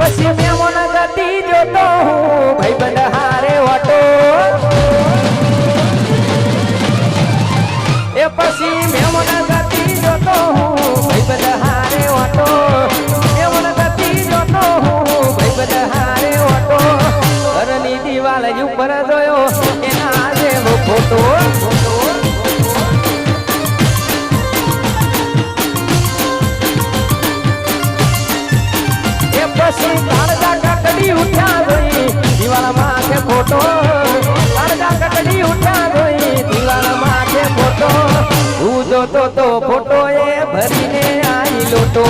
પછી મેમોન ગતિ જોતો હું ભાઈબંધ હારે ઓટો એ પછી મેમોન ગતિ જોતો હું ભાઈબંધ હારે ઓટો મેમોન ગતિ જોતો હું ભાઈબંધ હારે ઓટો ઘરની દિવાલ ઉપર જોયો એના જેવો ફોટો પછી કાળજા કટડી ઉઠ્યા જોઈ દિવાલ માથે ફોટો કાળજા કટડી ઉઠ્યા જોઈ દિવાલ માથે ફોટો હું જોતો તો ફોટો એ ભરીને આઈ લોટો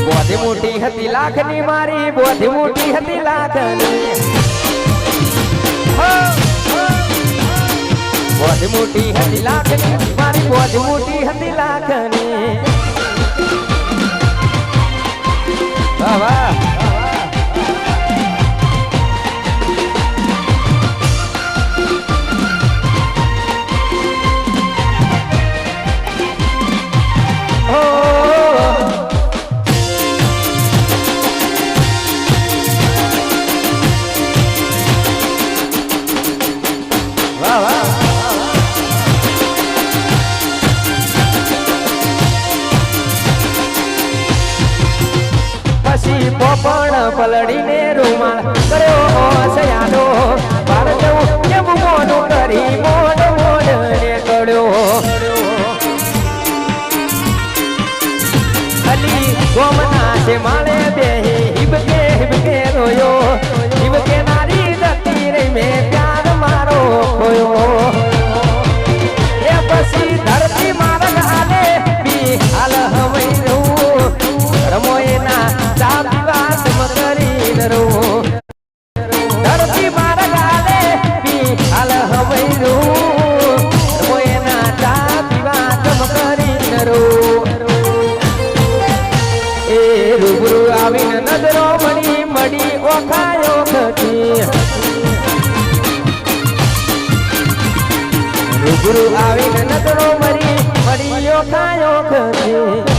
બોધી મોટી હતી લાખની મારી બોધી મોટી હતી લાખની બોધી મોટી હતી લાખની મારી બોધી મોટી હતી લાખની વાહ વાહ પોપણ પલડીને રૂમાલ કર્યો સયાનો બાર જવું કેમ મોનું કરી મોડ મોડ ને કડ્યો અલી ગોમના છે માળે બેહી હિબકે રોયો હિબકે નારી દતી રે મેં પ્યાર મારો ખોયો એ પછી ધરતી માર્ગ હાલે બી હાલ હવઈ રહું રમો એના ધરતી મારા ગાલે બી હાલ હવઈ રું એના ચા પીવા તમ કરી એ રૂબરૂ આવીને નજરો મળી ઓખાયો ખતી રૂબરૂ આવીને નજરો મળી ઓખાયો ખતી